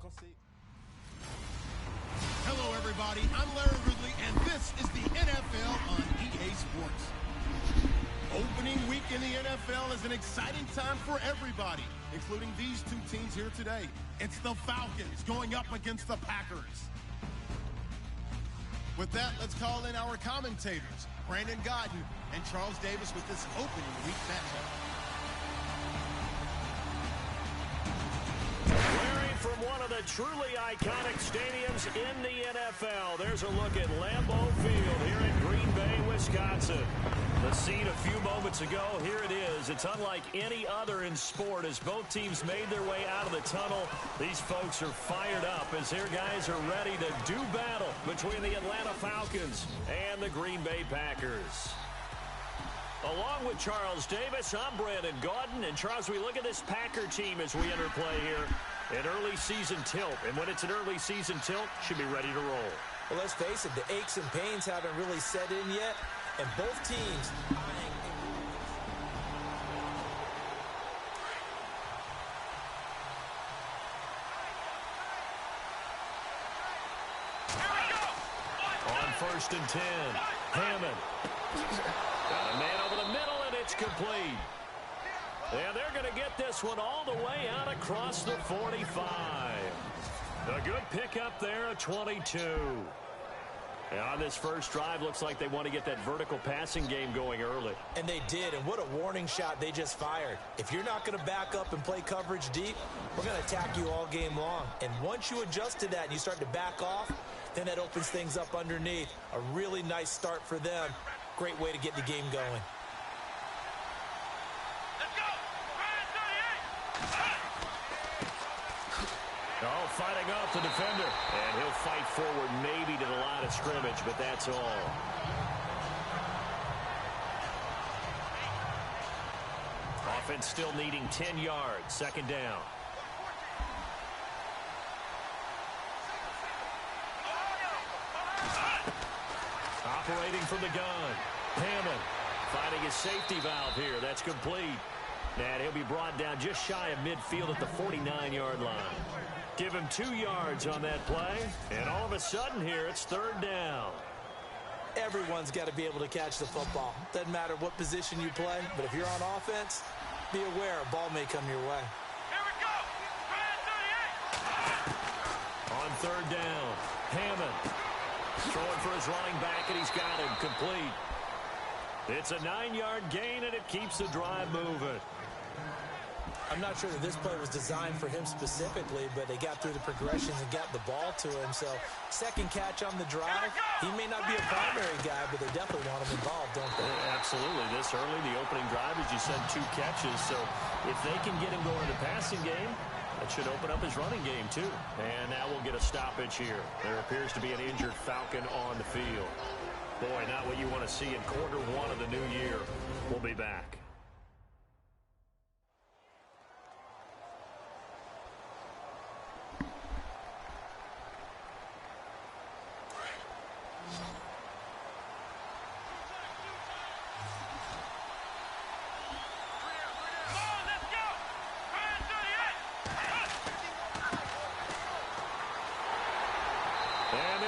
don't see. Hello, everybody. I'm Larry Ridley, and this is the NFL on EA Sports. Opening week in the NFL is an exciting time for everybody, including these two teams here today. It's the Falcons going up against the Packers. With that, let's call in our commentators, Brandon Godden and Charles Davis, with this opening week matchup. From one of the truly iconic stadiums in the NFL, there's a look at Lambeau Field here in Green Bay, Wisconsin. The scene a few moments ago, here it is. It's unlike any other in sport as both teams made their way out of the tunnel. These folks are fired up as their guys are ready to do battle between the Atlanta Falcons and the Green Bay Packers. Along with Charles Davis, I'm Brandon Gaudin. And Charles, we look at this Packer team as we enter play here. An early season tilt. And when it's an early season tilt, should be ready to roll. Well, let's face it, the aches and pains haven't really set in yet. And both teams... On 1st and 10, Hammond. Got a man over the middle, and it's complete. And they're going to get this one all the way out across the 45. A good pickup there at 22. And on this first drive, looks like they want to get that vertical passing game going early. And they did, and what a warning shot they just fired. If you're not going to back up and play coverage deep, we're going to attack you all game long. And once you adjust to that and you start to back off, then that opens things up underneath. A really nice start for them. Great way to get the game going. Oh, fighting off the defender. And he'll fight forward maybe to the line of scrimmage, but that's all. Offense still needing 10 yards. 2nd down. Operating from the gun. Hammond finding his safety valve here. That's complete. And he'll be brought down just shy of midfield at the 49-yard line. Give him 2 yards on that play. And all of a sudden here, it's 3rd down. Everyone's got to be able to catch the football. Doesn't matter what position you play, but if you're on offense, be aware a ball may come your way. Here we go! On 3rd down, Hammond throwing for his running back, and he's got him complete. It's a 9-yard gain, and it keeps the drive moving. I'm not sure that this play was designed for him specifically, but they got through the progressions and got the ball to him. So, second catch on the drive. He may not be a primary guy, but they definitely want him involved, don't they? Yeah, absolutely. This early, the opening drive, as you said, 2 catches. So, if they can get him going in the passing game, that should open up his running game, too. And now we'll get a stoppage here. There appears to be an injured Falcon on the field. Boy, not what you want to see in quarter 1 of the new year. We'll be back.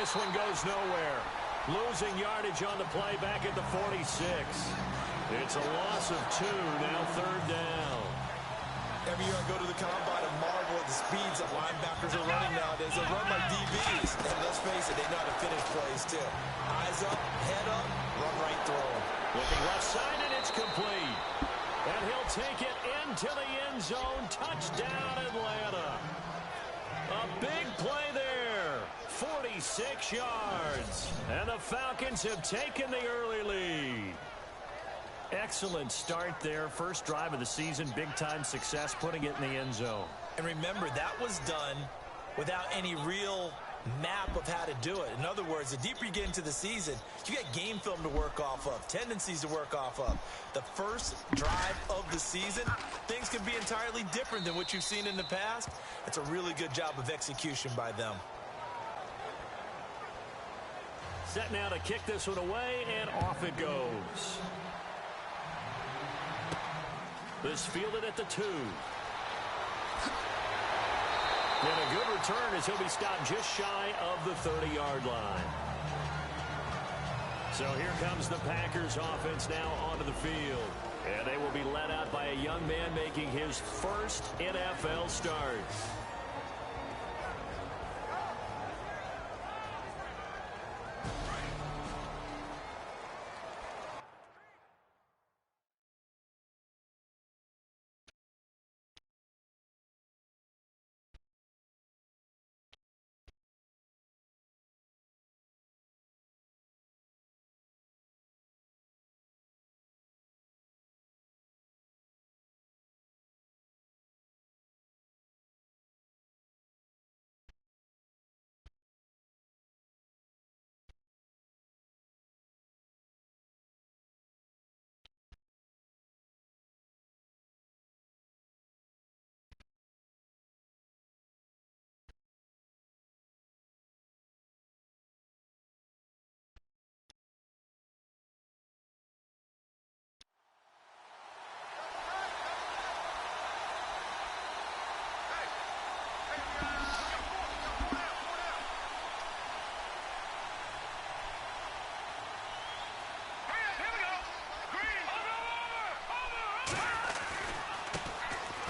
This one goes nowhere. Losing yardage on the play back at the 46. It's a loss of 2, now 3rd down. Every year I go to the combine and marvel at the speeds that linebackers are running nowadays. They run like DBs. And let's face it, they know how to finish plays too. Eyes up, head up, run right through them. Looking left side, and it's complete. And he'll take it into the end zone. Touchdown, Atlanta. A big play there. 46 yards. And the Falcons have taken the early lead. Excellent start there. First drive of the season. Big-time success, putting it in the end zone. And remember, that was done without any real map of how to do it. In other words, the deeper you get into the season, you got game film to work off of, tendencies to work off of. The first drive of the season, things can be entirely different than what you've seen in the past. It's a really good job of execution by them. Set now to kick this one away, and off it goes. This fielded at the 2. And a good return as he'll be stopped just shy of the 30-yard line. So here comes the Packers offense now onto the field. And they will be led out by a young man making his first NFL start.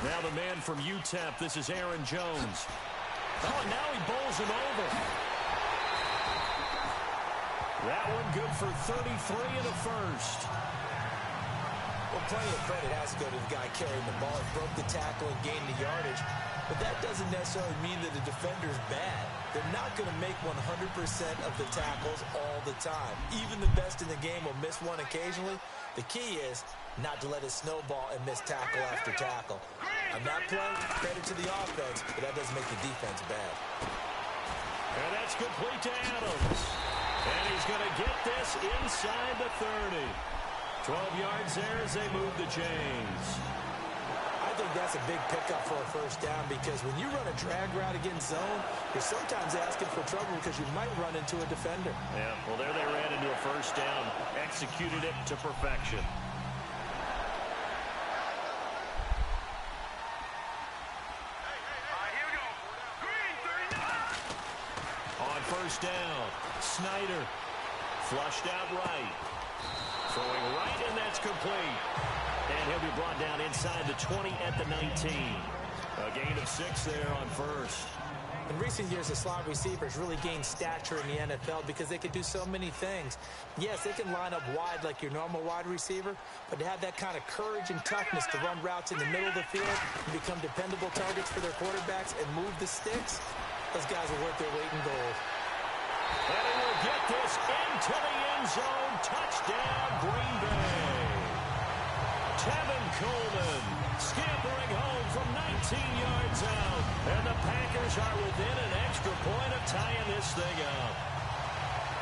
Now the man from UTEP, this is Aaron Jones. Oh, and now he bowls him over. That one good for 33 and a first. Well, plenty of credit has to go to the guy carrying the ball. He broke the tackle and gained the yardage. But that doesn't necessarily mean that the defender's bad. They're not going to make 100% of the tackles all the time. Even the best in the game will miss one occasionally. The key is not to let it snowball and miss tackle after tackle. On that play, credit to the offense, but that doesn't make the defense bad. And that's complete to Adams. And he's going to get this inside the 30. 12 yards there as they move the chains. I think that's a big pickup for a first down because when you run a drag route against zone, you're sometimes asking for trouble because you might run into a defender. Yeah, well, there they ran into a first down, executed it to perfection. On first down, Snyder flushed out right. Throwing right, and that's complete. And he'll be brought down inside the 20 at the 19. A gain of 6 there on first. In recent years, the slot receivers really gained stature in the NFL because they could do so many things. Yes, they can line up wide like your normal wide receiver, but to have that kind of courage and toughness to run routes in the middle of the field and become dependable targets for their quarterbacks and move the sticks, those guys are worth their weight in gold. And he will get this into the end zone. Touchdown, Green Bay. Tevin Coleman scampering home from 19 yards out. And the Packers are within an extra point of tying this thing up.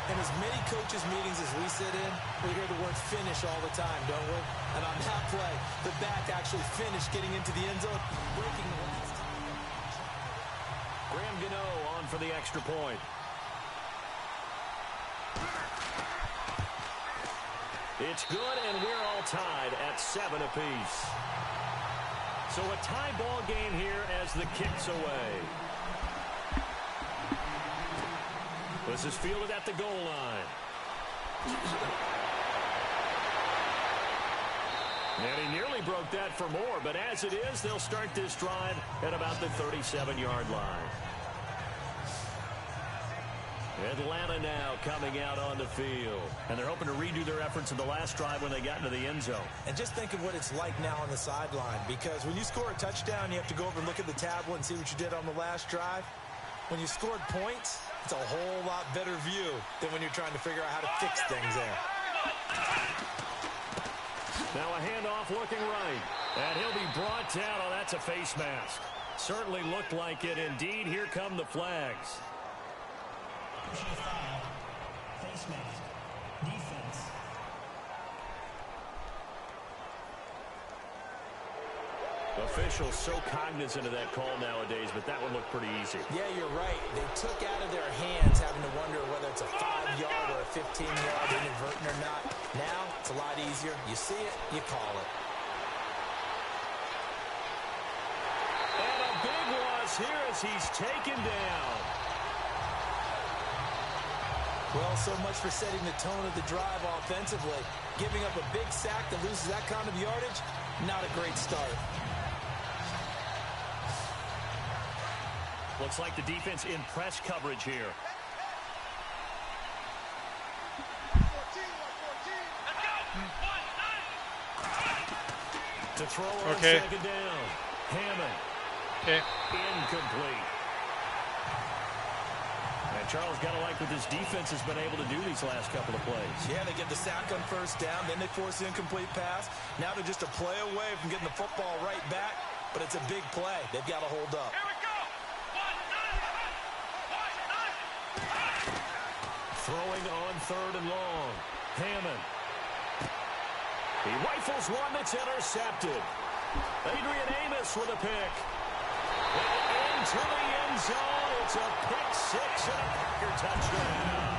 In as many coaches' meetings as we sit in, we hear the word finish all the time, don't we? And on that play, the back actually finished getting into the end zone, breaking the last. Graham Gano on for the extra point. It's good, and we're all tied at 7 apiece. So a tie ball game here as the kick's away. This is fielded at the goal line. And he nearly broke that for more, but as it is, they'll start this drive at about the 37-yard line. Atlanta now coming out on the field. And they're hoping to redo their efforts in the last drive when they got into the end zone. And just think of what it's like now on the sideline, because when you score a touchdown, you have to go over and look at the tablet and see what you did on the last drive. When you scored points, it's a whole lot better view than when you're trying to figure out how to fix things there. Now a handoff looking right. And he'll be brought down. Oh, that's a face mask. Certainly looked like it. Indeed, here come the flags. Face mask. Defense. Officials so cognizant of that call nowadays, but that one looked pretty easy. Yeah, you're right. They took out of their hands having to wonder whether it's a 5-yard or a 15-yard inadvertent or not. Now, it's a lot easier. You see it, you call it. And a big loss here as he's taken down. Well, so much for setting the tone of the drive offensively. Giving up a big sack that loses that kind of yardage, not a great start. Looks like the defense in press coverage here. To throw on second down. Hammond. Incomplete. And Charles got to like what this defense has been able to do these last couple of plays. Yeah, they get the sack on first down, then they force the incomplete pass. Now they're just a play away from getting the football right back, but it's a big play. They've got to hold up. Here we go. Throwing on third and long. Hammond. He rifles one that's intercepted. Adrian Amos with a pick. And into the end zone. It's a pick six and a Packer touchdown.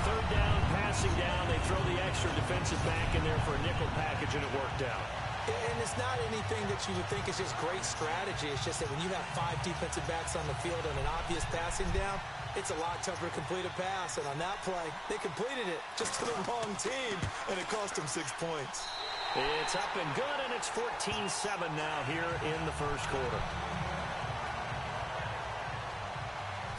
Third down, passing down. They throw the extra defensive back in there for a nickel package, and it worked out. And it's not anything that you would think is just great strategy. It's just that when you have 5 defensive backs on the field and an obvious passing down, it's a lot tougher to complete a pass. And on that play, they completed it just to the wrong team, and it cost them 6 points. It's up and good, and it's 14-7 now here in the first quarter.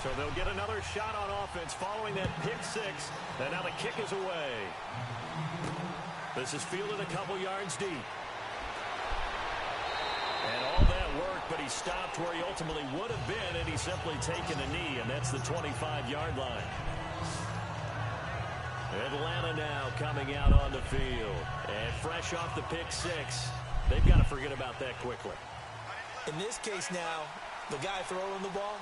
So they'll get another shot on offense following that pick six, and now the kick is away. This is fielded a couple yards deep. And all that worked, but he stopped where he ultimately would have been, and he's simply taken a knee, and that's the 25-yard line. Atlanta now coming out on the field. And fresh off the pick six, they've got to forget about that quickly. In this case now, the guy throwing the ball,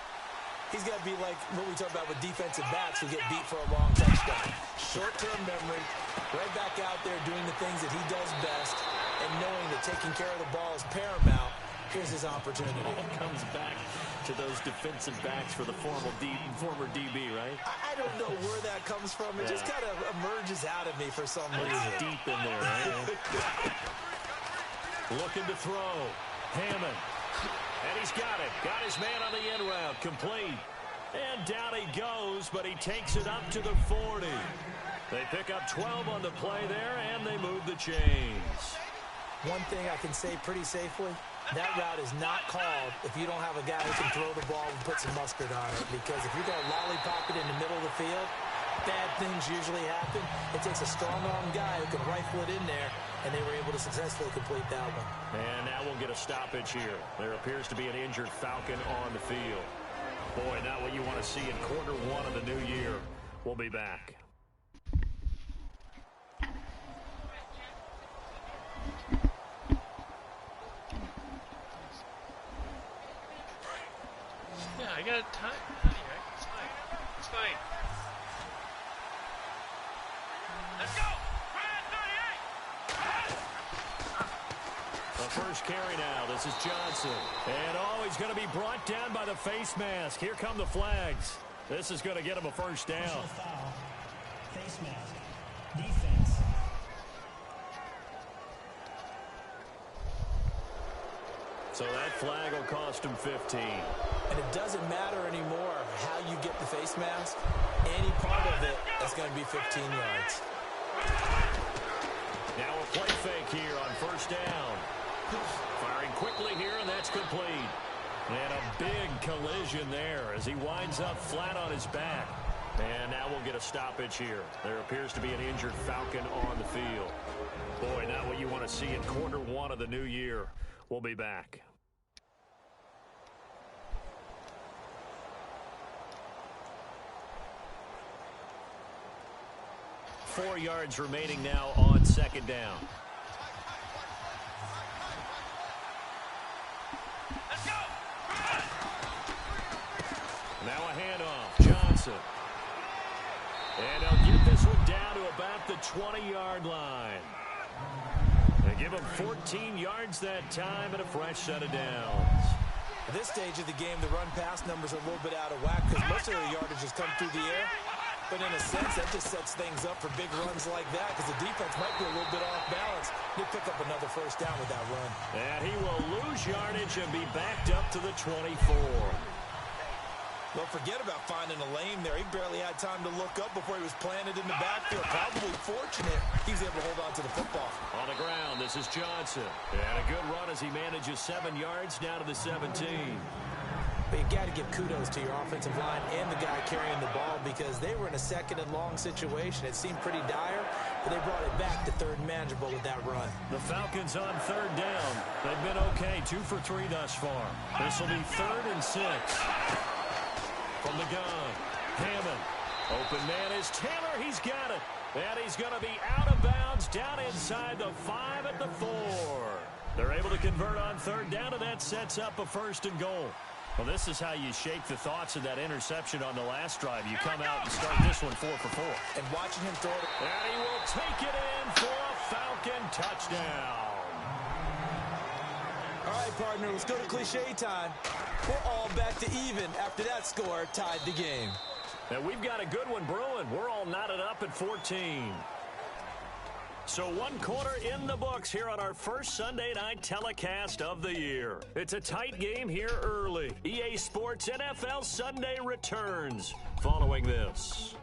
he's got to be like what we talk about with defensive backs who get beat for a long touchdown. Short-term memory, right back out there doing the things that he does best, and knowing that taking care of the ball is paramount. Here's his opportunity. It all comes back to those defensive backs for the former DB, right? I don't know where that comes from. It just kind of emerges out of me for some reason. It's deep in there, right? Looking to throw. Hammond. And he's got it. Got his man on the end route. Complete. And down he goes, but he takes it up to the 40. They pick up 12 on the play there, and they move the chains. One thing I can say pretty safely, that route is not called if you don't have a guy who can throw the ball and put some mustard on it. Because if you're going to lollipop it in the middle of the field, bad things usually happen. It takes a strong-arm guy who can rifle it in there, and they were able to successfully complete that one. And now we'll get a stoppage here. There appears to be an injured Falcon on the field. Boy, not what you want to see in quarter one of the new year. We'll be back. Yeah, I got time. Honey, right? It's fine. It's fine. Let's go! The first carry now. This is Johnson. And he's going to be brought down by the face mask. Here come the flags. This is going to get him a first down. Foul. Face mask. Defense. So that flag will cost him 15. And it doesn't matter anymore how you get the face mask. Any part of it is going to be 15 yards. Now a play fake here on first down. Firing quickly here, and that's complete. And a big collision there as he winds up flat on his back. And now we'll get a stoppage here. There appears to be an injured Falcon on the field. Boy, not what you want to see in quarter one of the new year. We'll be back. Four yards remaining now on second down. Let's go! Now a handoff. Johnson. And they'll get this one down to about the 20-yard line. They give him 14 yards that time and a fresh set of downs. At this stage of the game, the run-pass numbers are a little bit out of whack because most of the yardage has come through the air. But in a sense, that just sets things up for big runs like that because the defense might be a little bit off balance. They pick up another first down with that run. And he will lose yardage and be backed up to the 24. Don't forget about finding a lane there. He barely had time to look up before he was planted in the backfield. Probably fortunate he was able to hold on to the football. On the ground, this is Johnson. And a good run as he manages 7 yards down to the 17. But you got to give kudos to your offensive line and the guy carrying the ball because they were in a second and long situation. It seemed pretty dire, but they brought it back to third and manageable with that run. The Falcons on third down. They've been okay, 2 for 3 thus far. This will be 3rd and 6. From the gun, Hammond. Open man is Taylor. He's got it. And he's going to be out of bounds down inside the 5 at the 4. They're able to convert on third down, and that sets up a 1st and goal. Well, this is how you shake the thoughts of that interception on the last drive. You come out and start this one 4 for 4. And watching him throw it. And he will take it in for a Falcon touchdown. All right, partner, let's go to cliche time. We're all back to even after that score tied the game. And we've got a good one brewing. We're all knotted up at 14. So 1 quarter in the books here on our first Sunday night telecast of the year. It's a tight game here early. EA Sports NFL Sunday returns following this.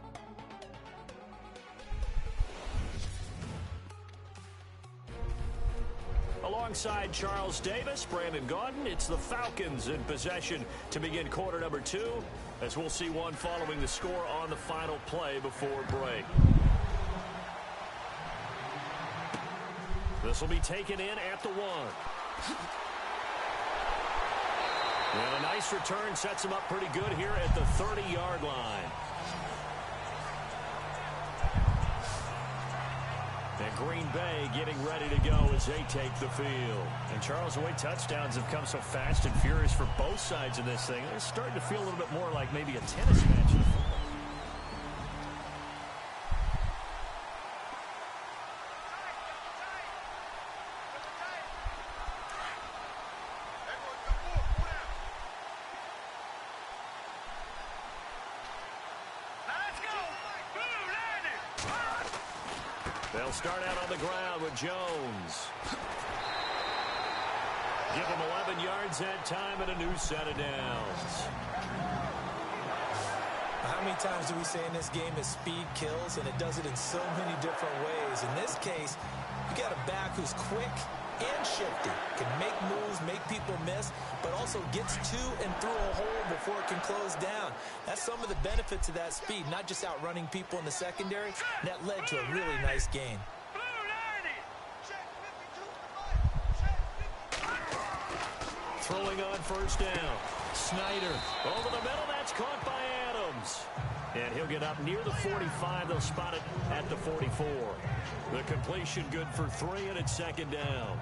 Alongside Charles Davis, Brandon Gaudin, it's the Falcons in possession to begin quarter number 2, as we'll see one following the score on the final play before break. This will be taken in at the 1. And a nice return sets him up pretty good here at the 30-yard line. And Green Bay getting ready to go as they take the field. And Charles, the way touchdowns have come so fast and furious for both sides of this thing, it's starting to feel a little bit more like maybe a tennis match in football. They'll start out on the ground with Jones. Give him 11 yards that time and a new set of downs. How many times do we say in this game that speed kills, and it does it in so many different ways? In this case, you got a back who's quick and shifty, can make moves, make people miss, but also gets to and through a hole before it can close down. That's some of the benefits of that speed, not just outrunning people in the secondary. That led to a really nice gain. Throwing on first down. Snyder over the middle. That's caught by Adams. And he'll get up near the 45. They'll spot it at the 44. The completion good for 3, and it's 2nd down.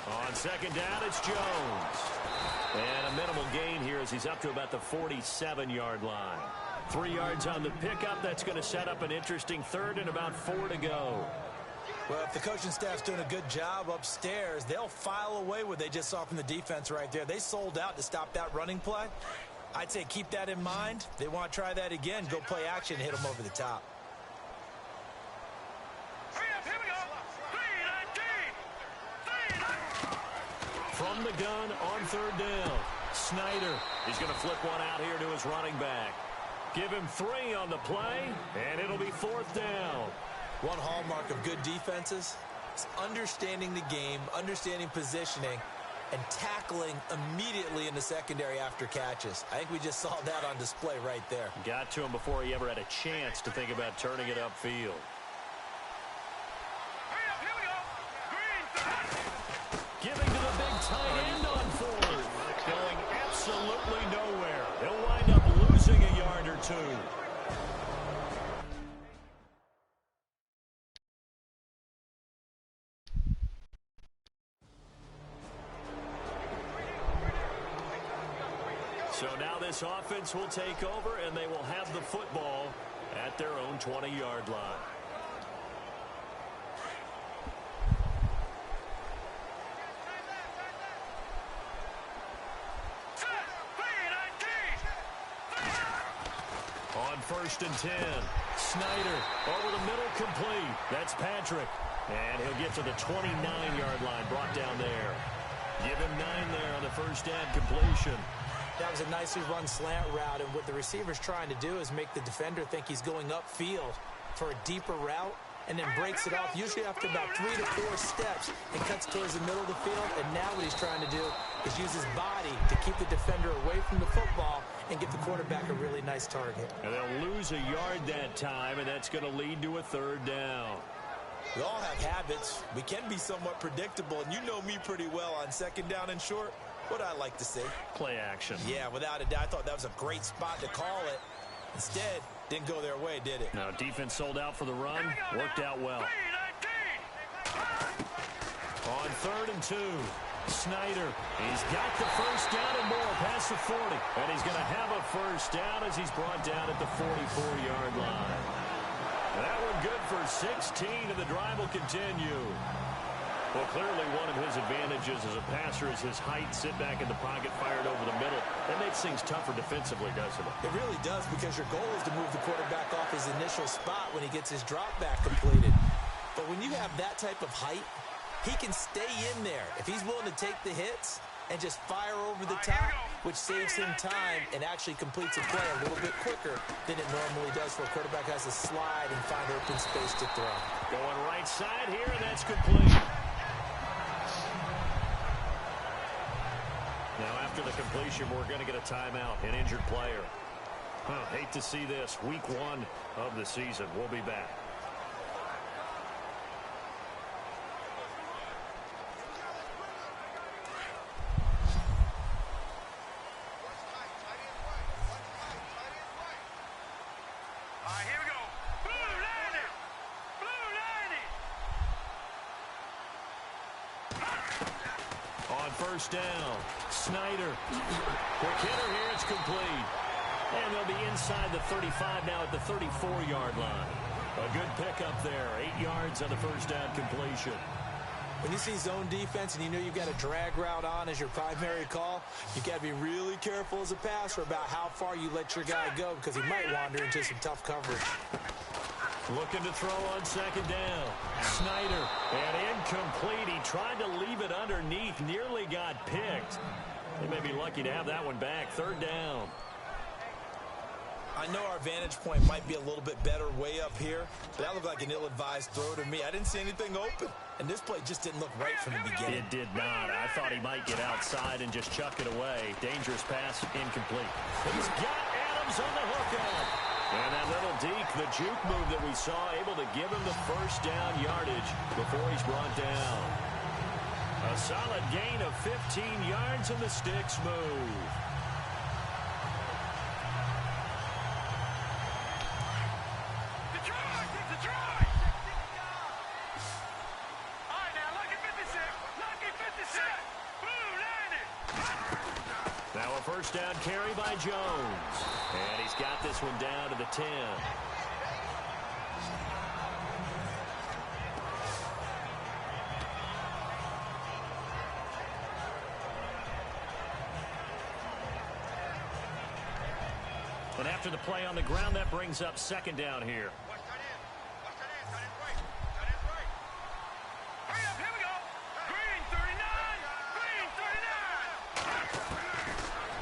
On 2nd down, it's Jones. And a minimal gain here as he's up to about the 47-yard line. 3 yards on the pickup. That's going to set up an interesting 3rd and about 4 to go. Well, if the coaching staff's doing a good job upstairs, they'll file away what they just saw from the defense right there. They sold out to stop that running play. I'd say keep that in mind. They want to try that again. Go play action, hit them over the top. From the gun on 3rd down. Snyder. He's going to flip one out here to his running back. Give him 3 on the play, and it'll be 4th down. One hallmark of good defenses is understanding the game, understanding positioning, and tackling immediately in the secondary after catches. I think we just saw that on display right there. Got to him before he ever had a chance to think about turning it upfield. Giving to the big tight end on 4th. Going absolutely nowhere. He'll wind up losing a yard or 2. So now this offense will take over, and they will have the football at their own 20-yard line. On 1st and 10, Snyder over the middle, complete. That's Patrick. And he'll get to the 29-yard line, brought down there. Give him 9 there on the first down completion. That was a nicely run slant route, and what the receiver's trying to do is make the defender think he's going upfield for a deeper route, and then breaks it off, usually after about 3 to 4 steps, and cuts towards the middle of the field. And now what he's trying to do is use his body to keep the defender away from the football and give the quarterback a really nice target. And they'll lose a yard that time, and that's going to lead to a 3rd down. We all have habits. We can be somewhat predictable, and you know me pretty well on 2nd down and short. What I like to see. Play action. Yeah, without a doubt. I thought that was a great spot to call it. Instead, didn't go their way, did it? Now, defense sold out for the run. Worked out well. On 3rd and 2, Snyder. He's got the first down and more past the 40. And he's going to have a first down as he's brought down at the 44-yard line. That one good for 16, and the drive will continue. Well, clearly one of his advantages as a passer is his height. Sit back in the pocket, fired over the middle. That makes things tougher defensively, doesn't it? It really does, because your goal is to move the quarterback off his initial spot when he gets his drop back completed. But when you have that type of height, he can stay in there if he's willing to take the hits and just fire over the top, which saves him time and actually completes a play a little bit quicker than it normally does for a quarterback who has to slide and find open space to throw. Going right side here, and that's complete. Now, after the completion, we're going to get a timeout, an injured player. Hate to see this. Week 1 of the season. We'll be back. Here we go. Blue landing. On 1st down, Snyder. Quick hitter here, it's complete. And they'll be inside the 35 now at the 34-yard line. A good pickup there, 8 yards on the first down completion. When you see zone defense and you know you've got a drag route on as your primary call, you've got to be really careful as a passer about how far you let your guy go, because he might wander into some tough coverage. Looking to throw on 2nd down. Snyder, and incomplete. He tried to leave it underneath, nearly got picked. They may be lucky to have that one back. 3rd down. I know our vantage point might be a little bit better way up here, but that looked like an ill-advised throw to me. I didn't see anything open, and this play just didn't look right from the beginning. It did not. I thought he might get outside and just chuck it away. Dangerous pass, incomplete. He's got Adams on the hookup. And that little deke, the juke move that we saw, able to give him the first down yardage before he's brought down. A solid gain of 15 yards in the sticks move. Now a first down carry by Jones. And he's got this one down to the 10. And after the play on the ground, that brings up 2nd down here.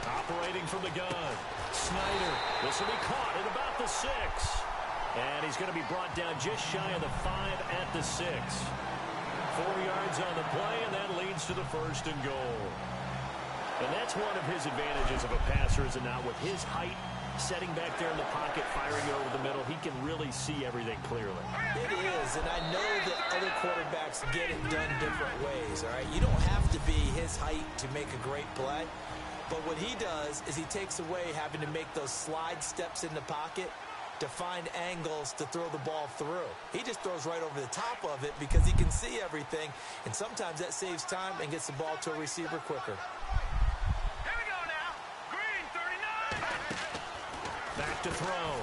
Operating from the gun, Snyder. This will be caught at about the 6. And he's going to be brought down just shy of the 5 at the 6. 4 yards on the play, and that leads to the 1st and goal. And that's one of his advantages of a passer, is it not? With his height, setting back there in the pocket, firing over the middle, he can really see everything clearly. It is, and I know that other quarterbacks get it done different ways, all right? You don't have to be his height to make a great play. But what he does is he takes away having to make those slide steps in the pocket to find angles to throw the ball through. He just throws right over the top of it because he can see everything, and sometimes that saves time and gets the ball to a receiver quicker. Here we go now. Green 39. throw.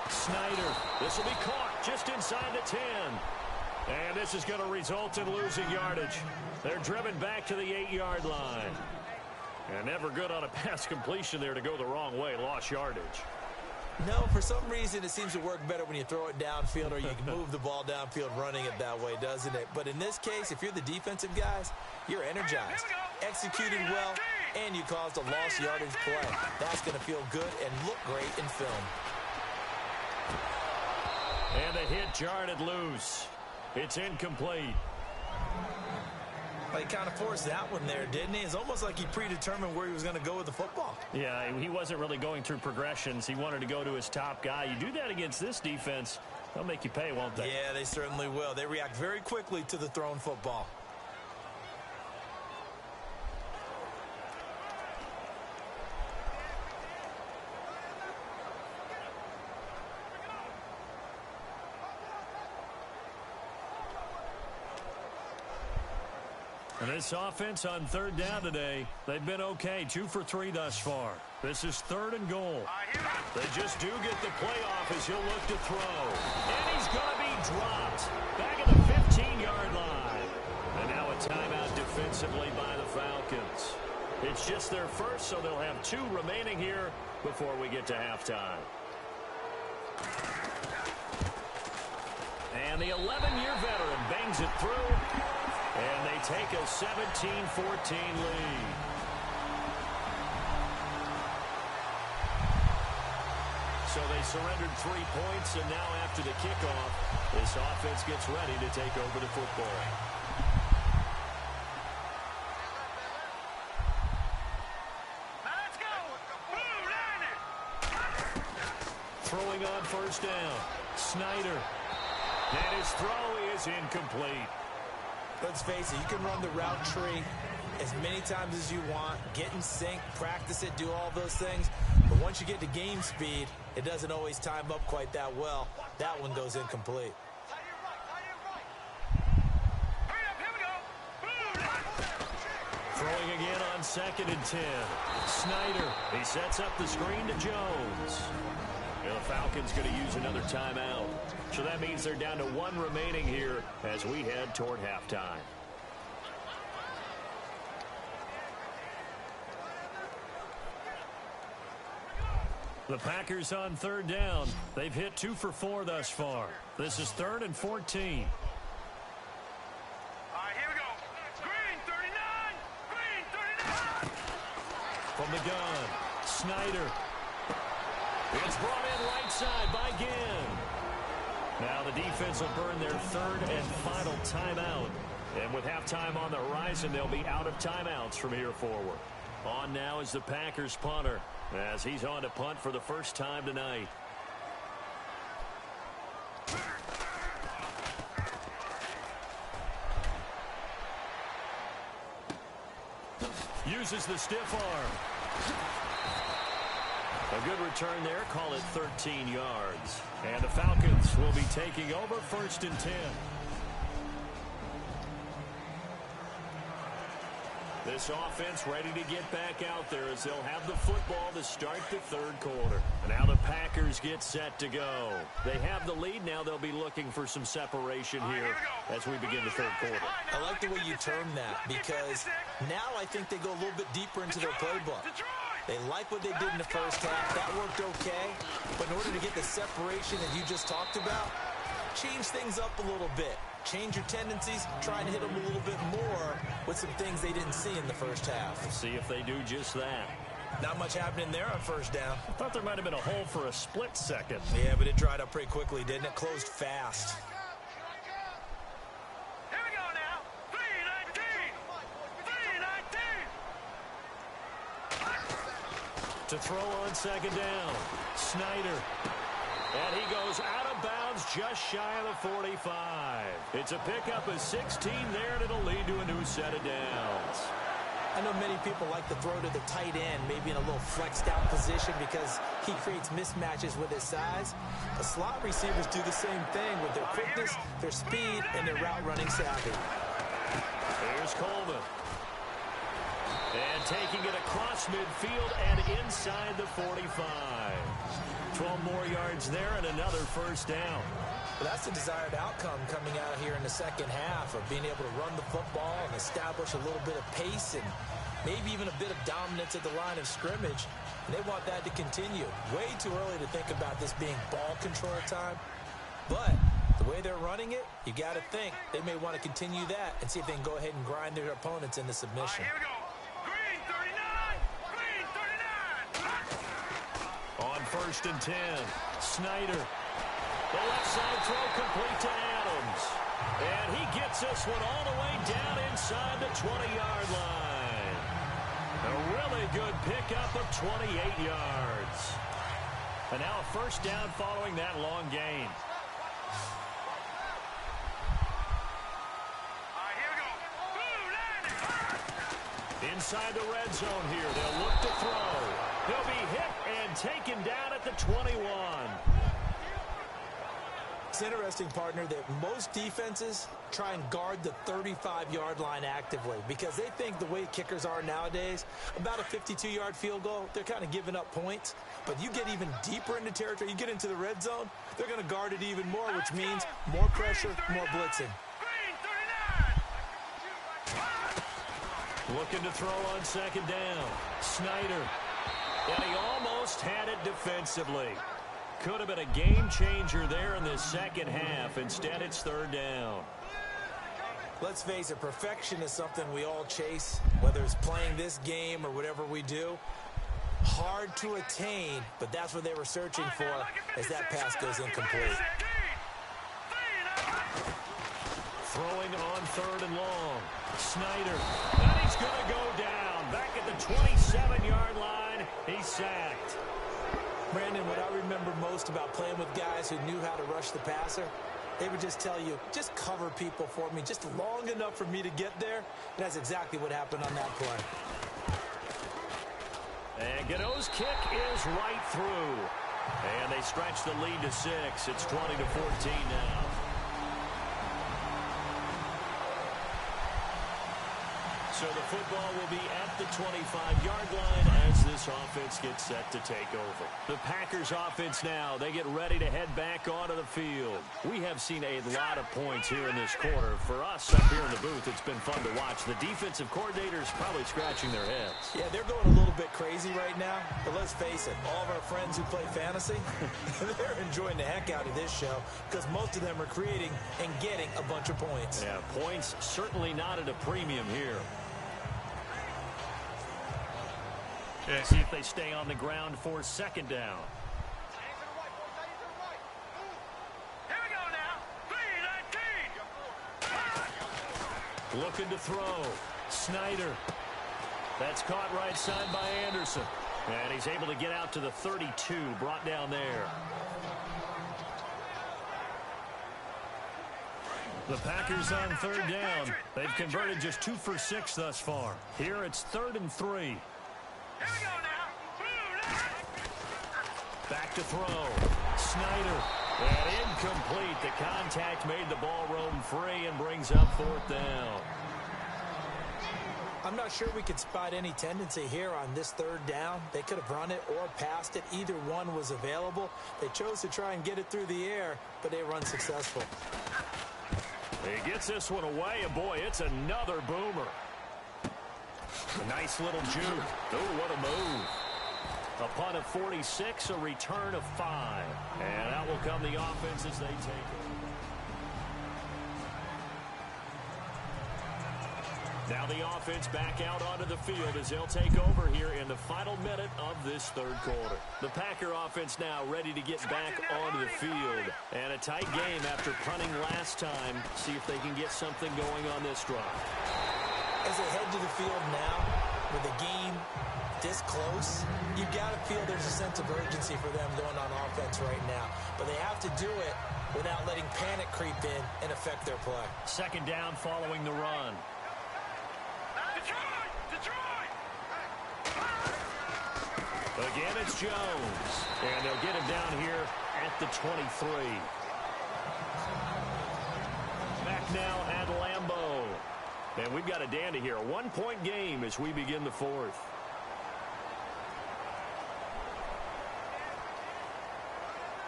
Snyder. This will be caught just inside the 10. And this is going to result in losing yardage. They're driven back to the 8-yard line. And never good on a pass completion there to go the wrong way. Lost yardage. No, for some reason it seems to work better when you throw it downfield or you can move the ball downfield running it that way, doesn't it? But in this case, if you're the defensive guys, you're energized, executed well, and you caused a lost yardage play. That's going to feel good and look great in film. And the hit jarred it loose. It's incomplete. Well, he kind of forced that one there, didn't he? It's almost like he predetermined where he was going to go with the football. Yeah, he wasn't really going through progressions. He wanted to go to his top guy. You do that against this defense, they'll make you pay, won't they? Yeah, they certainly will. They react very quickly to the thrown football. And this offense on third down today, they've been okay. 2 for 3 thus far. This is 3rd and goal. They just do get the playoff as he'll look to throw. And he's going to be dropped. Back at the 15-yard line. And now a timeout defensively by the Falcons. It's just their first, so they'll have 2 remaining here before we get to halftime. And the 11-year veteran bangs it through. And they take a 17-14 lead. So they surrendered 3 points, and now after the kickoff, this offense gets ready to take over the football. Let's go. Throwing on first down, Snyder. And his throw is incomplete. Let's face it, you can run the route tree as many times as you want, get in sync, practice it, do all those things. But once you get to game speed, it doesn't always time up quite that well. That one goes incomplete. Throwing again on 2nd and 10. Snyder, he sets up the screen to Jones. And the Falcons going to use another timeout. So that means they're down to 1 remaining here as we head toward halftime. The Packers on 3rd down. They've hit 2 for 4 thus far. This is 3rd and 14. All right, here we go. Green 39. Green 39. From the gun, Snyder. It's brought in right side by Ginn. Now the defense will burn their 3rd and final timeout. And with halftime on the horizon, they'll be out of timeouts from here forward. On now is the Packers punter as he's on to punt for the first time tonight. Uses the stiff arm. A good return there. Call it 13 yards. And the Falcons will be taking over 1st and 10. This offense ready to get back out there as they'll have the football to start the 3rd quarter. And now the Packers get set to go. They have the lead. Now they'll be looking for some separation here as we begin the 3rd quarter. I like the way you term that because now I think they go a little bit deeper into their playbook. They like what they did in the first half. That worked okay. But in order to get the separation that you just talked about, change things up a little bit. Change your tendencies, try and hit them a little bit more with some things they didn't see in the first half. See if they do just that. Not much happening there on first down. I thought there might have been a hole for a split second. Yeah, but it dried up pretty quickly, didn't it? Closed fast. Here we go now. 3-19. 3-19. To throw on 2nd down, Snyder. And he goes out of bounds just shy of the 45. It's a pickup of 16 there, and it'll lead to a new set of downs. I know many people like to throw to the tight end, maybe in a little flexed out position because he creates mismatches with his size. The slot receivers do the same thing with their quickness, their speed, and their route running savvy. Here's Coleman. And taking it across midfield and inside the 45. 12 more yards there and another first down. Well, that's the desired outcome coming out here in the second half of being able to run the football and establish a little bit of pace and maybe even a bit of dominance at the line of scrimmage. And they want that to continue. Way too early to think about this being ball control time. But the way they're running it, you got to think they may want to continue that and see if they can go ahead and grind their opponents into submission. Here we go. Green 39. Green 39. On 1st and 10, Snyder. The left side throw complete to Adams. And he gets this one all the way down inside the 20-yard line. A really good pickup of 28 yards. And now a first down following that long gain. Here we go. Blue landing. Inside the red zone here. They'll look to throw. He'll be hit and taken down at the 21. It's interesting, partner, that most defenses try and guard the 35-yard line actively because they think the way kickers are nowadays, about a 52-yard field goal, they're kind of giving up points. But you get even deeper into territory, you get into the red zone, they're going to guard it even more, which means more pressure, more blitzing. Green 39. Looking to throw on 2nd down. Snyder. And he almost had it defensively. Could have been a game changer there in the second half. Instead, it's 3rd down. Let's face it, perfection is something we all chase, whether it's playing this game or whatever we do. Hard to attain, but that's what they were searching for as that pass goes incomplete. Throwing on 3rd and long. Snyder. And he's going to go down. Back at the 27-yard line. He's sacked. Brandon, what I remember most about playing with guys who knew how to rush the passer, they would just tell you, just cover people for me, just long enough for me to get there. And that's exactly what happened on that play. And Gano's kick is right through. And they stretch the lead to 6. It's 20-14 now. So the football will be at the 25-yard line as this offense gets set to take over. The Packers offense now, they get ready to head back onto the field. We have seen a lot of points here in this quarter. For us up here in the booth, it's been fun to watch. The defensive coordinators probably scratching their heads. Yeah, they're going a little bit crazy right now. But let's face it, all of our friends who play fantasy, they're enjoying the heck out of this show because most of them are creating and getting a bunch of points. Yeah, points certainly not at a premium here. See if they stay on the ground for 2nd down. Here we go now. Green 19. Looking to throw. Snyder. That's caught right side by Anderson. And he's able to get out to the 32, brought down there. The Packers on 3rd down. They've converted just 2 for 6 thus far. Here it's 3rd and 3. Here we go now. Blue landing. Back to throw. Snyder. And incomplete. The contact made the ball roam free and brings up 4th down. I'm not sure we could spot any tendency here on this 3rd down. They could have run it or passed it. Either one was available. They chose to try and get it through the air, but they were unsuccessful. He gets this one away, and boy, it's another boomer. A nice little juke. Oh, what a move. A punt of 46, a return of 5. And out will come the offense as they take it. Now the offense back out onto the field as they'll take over here in the final minute of this 3rd quarter. The Packer offense now ready to get back onto the field. And a tight game after punting last time. See if they can get something going on this drive. As they head to the field now, with the game this close, you've got to feel there's a sense of urgency for them going on offense right now. But they have to do it without letting panic creep in and affect their play. 2nd down following the run. Detroit! Again, it's Jones. And they'll get him down here at the 23. Back now at Lambeau. And And we've got a dandy here. A 1-point game as we begin the fourth.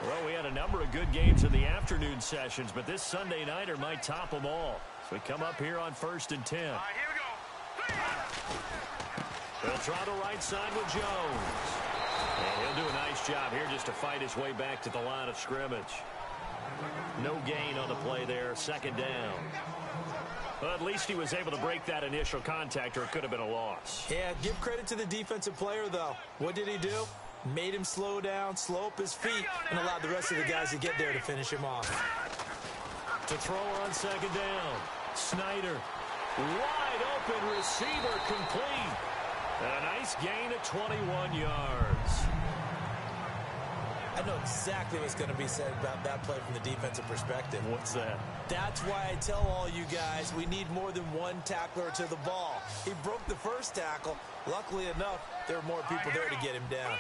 Well, we had a number of good games in the afternoon sessions, but this Sunday nighter might top them all. So we come up here on 1st and 10. All right, here we go. He'll try the right side with Jones. And he'll do a nice job here just to fight his way back to the line of scrimmage. No gain on the play there. 2nd down. Well, at least he was able to break that initial contact, or it could have been a loss. Yeah, give credit to the defensive player, though. What did he do? Made him slow down, slow up his feet, and allowed the rest of the guys to get there to finish him off. To throw on 2nd down. Snyder. Wide open receiver complete. And a nice gain of 21 yards. I know exactly what's going to be said about that play from the defensive perspective. What's that? That's why I tell all you guys we need more than one tackler to the ball. He broke the first tackle. Luckily enough, there were more people there to get him down.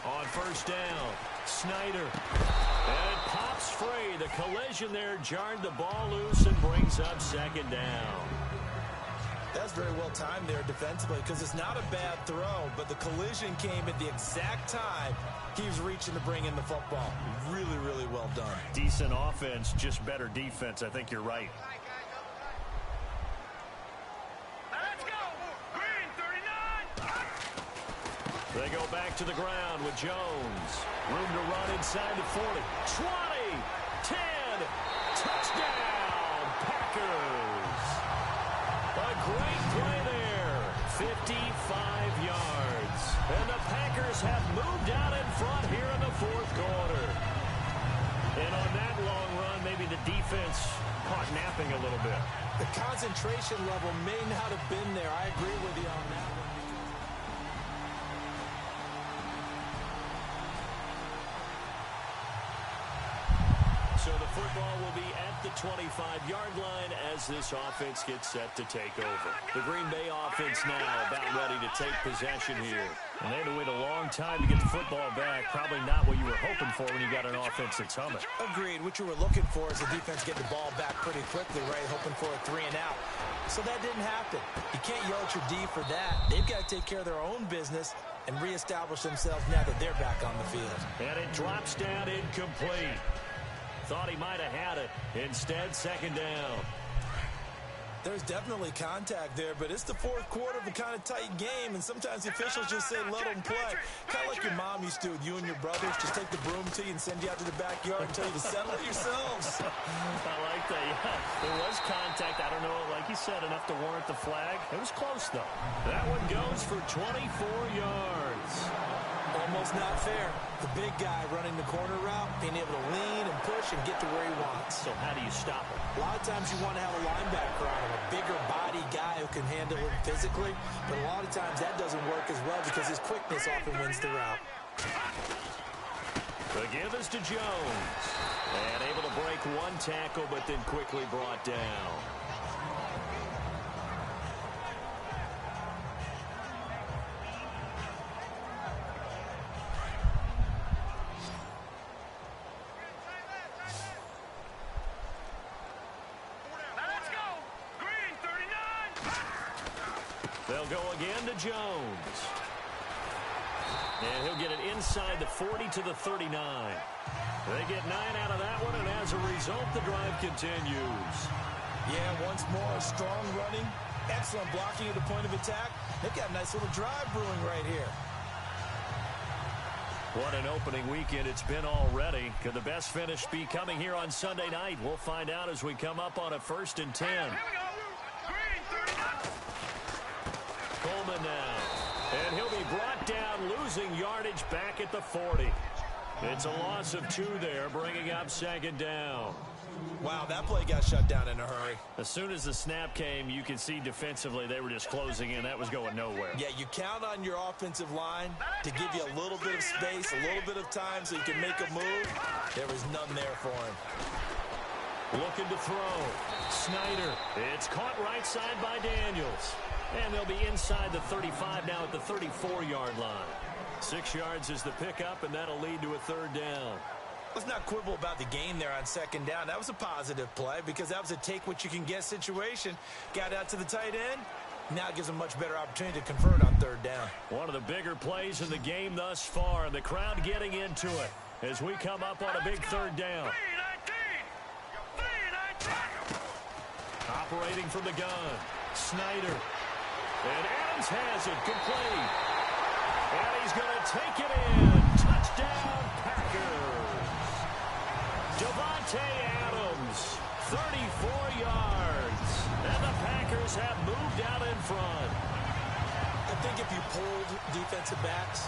On 1st down, Snyder. And it pops free. The collision there jarred the ball loose and brings up 2nd down. That's very well timed there defensively because it's not a bad throw, but the collision came at the exact time he was reaching to bring in the football. Really, really well done. Decent offense, just better defense. I think you're right. Let's go. Green 39. They go back to the ground with Jones. Room to run inside the 40. 20, 10, touchdown, Packers. A great play there. 55 yards. And the Packers have moved out in front here in the 4th quarter. And on that long run, maybe the defense caught napping a little bit. The concentration level may not have been there. I agree with you on that one. So the football will be at the 25-yard line as this offense gets set to take over. The Green Bay offense now about ready to take possession here. And they had to wait a long time to get the football back. Probably not what you were hoping for when you got an offense that's humming. Agreed. What you were looking for is the defense getting the ball back pretty quickly, right? Hoping for a 3 and out. So that didn't happen. You can't yell at your D for that. They've got to take care of their own business and reestablish themselves now that they're back on the field. And it drops down incomplete. Thought he might have had it. Instead, 2nd down. There's definitely contact there, but it's the 4th quarter of a kind of tight game, and sometimes the officials just say, let them play. Kind of like your mom used to with you and your brothers. Just take the broom to you and send you out to the backyard and tell you to settle it yourselves. I like that. Yeah, there was contact. I don't know, like you said, enough to warrant the flag. It was close, though. That one goes for 24 yards. Almost not fair. The big guy running the corner route, being able to lean and push and get to where he wants. So how do you stop it? A lot of times you want to have a linebacker on him, a bigger body guy who can handle him physically, but a lot of times that doesn't work as well because his quickness often wins the route. The give is to Jones. And able to break one tackle, but then quickly brought down. They'll go again to Jones. And he'll get it inside the 40 to the 39. They get 9 out of that one, and as a result, the drive continues. Yeah, once more, strong running, excellent blocking at the point of attack. They've got a nice little drive brewing right here. What an opening weekend it's been already. Could the best finish be coming here on Sunday night? We'll find out as we come up on a 1st and 10. Here we go. Green 39. Coleman now. And he'll be brought down, losing yardage back at the 40. It's a loss of 2 there, bringing up 2nd down. Wow, that play got shut down in a hurry. As soon as the snap came, you could see defensively they were just closing in. That was going nowhere. Yeah, you count on your offensive line to give you a little bit of space, a little bit of time so you can make a move. There was none there for him. Looking to throw. Snyder. It's caught right side by Daniels. And they'll be inside the 35 now at the 34-yard line. 6 yards is the pickup, and that'll lead to a 3rd down. Let's not quibble about the gain there on second down. That was a positive play because that was a take-what-you-can-get situation. Got out to the tight end. Now it gives them a much better opportunity to convert on third down. One of the bigger plays in the game thus far, and the crowd getting into it as we come up on a big third down. Operating from the gun, Snyder. And Adams has it, complete. And he's going to take it in. Touchdown, Packers. Davante Adams, 34 yards. And the Packers have moved out in front. I think if you polled defensive backs,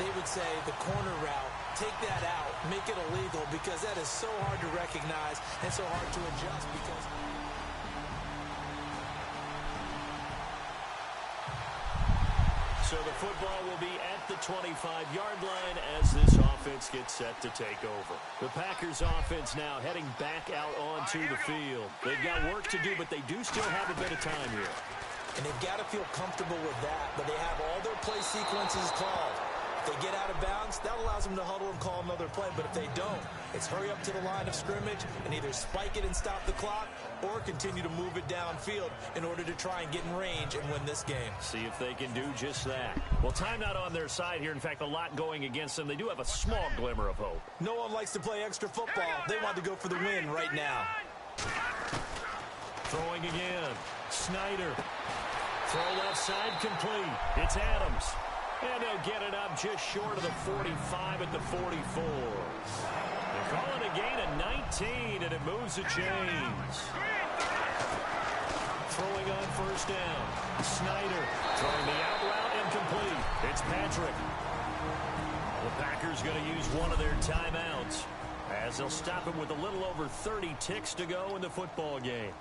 they would say the corner route, take that out, make it illegal, because that is so hard to recognize and so hard to adjust because... So the football will be at the 25-yard line as this offense gets set to take over. The Packers offense now heading back out onto the field. They've got work to do, but they do still have a bit of time here. And they've got to feel comfortable with that, but they have all their play sequences called. If they get out of bounds, that allows them to huddle and call another play. But if they don't, it's hurry up to the line of scrimmage and either spike it and stop the clock or continue to move it downfield in order to try and get in range and win this game. See if they can do just that. Well, time not on their side here. In fact, a lot going against them. They do have a small glimmer of hope. No one likes to play extra football. They want to go for the win right now. Throwing again. Snyder. Throw left side complete. It's Adams. And they'll get it up just short of the 45 at the 44. They're calling a gain of 19, and it moves the chains. Throwing on first down. Snyder throwing the out route incomplete. It's Patrick. The Packers going to use one of their timeouts as they'll stop it with a little over 30 ticks to go in the football game.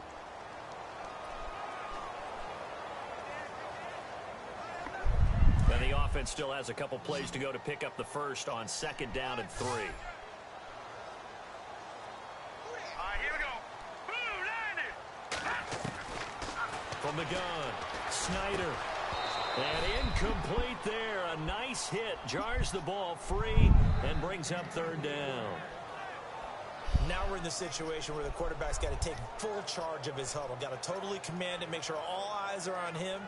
And the offense still has a couple plays to go to pick up the first on second down and 3. All right, here we go. From the gun, Snyder. And incomplete there. A nice hit. Jars the ball free and brings up third down. Now we're in the situation where the quarterback's got to take full charge of his huddle. Got to totally command it, make sure all eyes are on him.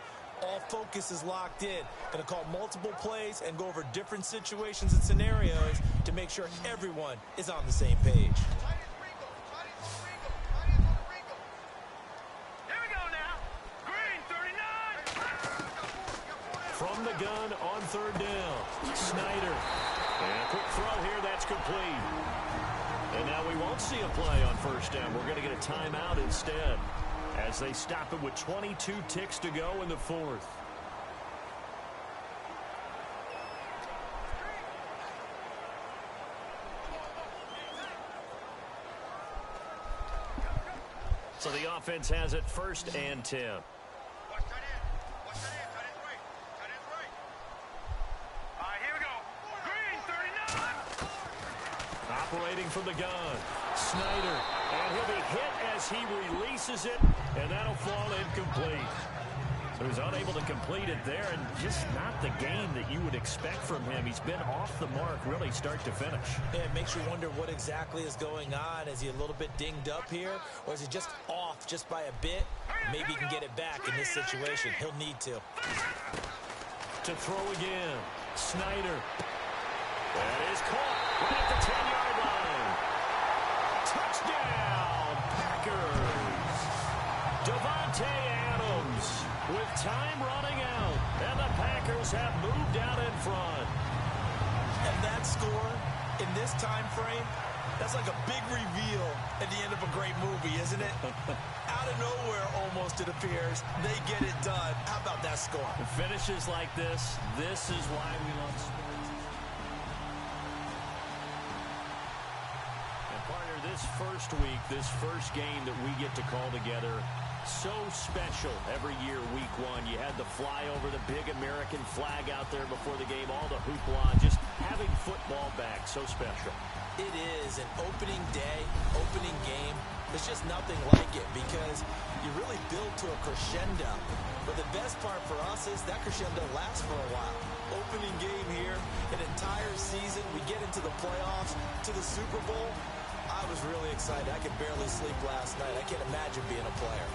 All focus is locked in. Going to call multiple plays and go over different situations and scenarios to make sure everyone is on the same page. Here we go now. Green 39. From the gun on third down, Snyder. And a quick throw here, that's complete. And now we won't see a play on first down. We're going to get a timeout instead as they stop it with 22 ticks to go in the fourth. So the offense has it first and 10. Watch that in. Watch that in. Tight end's right. Tight end's right. All right, here we go. Green 39. Operating from the gun, Snyder. And he'll be hit as he releases it, and that'll fall incomplete. So he's unable to complete it there, and just not the game that you would expect from him. He's been off the mark really start to finish. Yeah, it makes you wonder what exactly is going on. Is he a little bit dinged up here, or is he just off just by a bit? Maybe he can get it back in this situation. He'll need to. To throw again, Snyder. That is caught right at the 10-yard line. Touchdown, Packers. Davante Adams with time running out, and the Packers have moved out in front. And that score in this time frame, that's like a big reveal at the end of a great movie, isn't it? Out of nowhere, almost, it appears. They get it done. How about that score? Finishes like this is why we love sports. And partner, this first week, this first game that we get to call together, so special every year, week one. You had the flyover, the big American flag out there before the game, all the hoopla, just having football back, so special. It is an opening day, opening game. There's just nothing like it because you really build to a crescendo. But the best part for us is that crescendo lasts for a while. Opening game here, an entire season, we get into the playoffs. to the Super Bowl, I was really excited. I could barely sleep last night. I can't imagine being a player.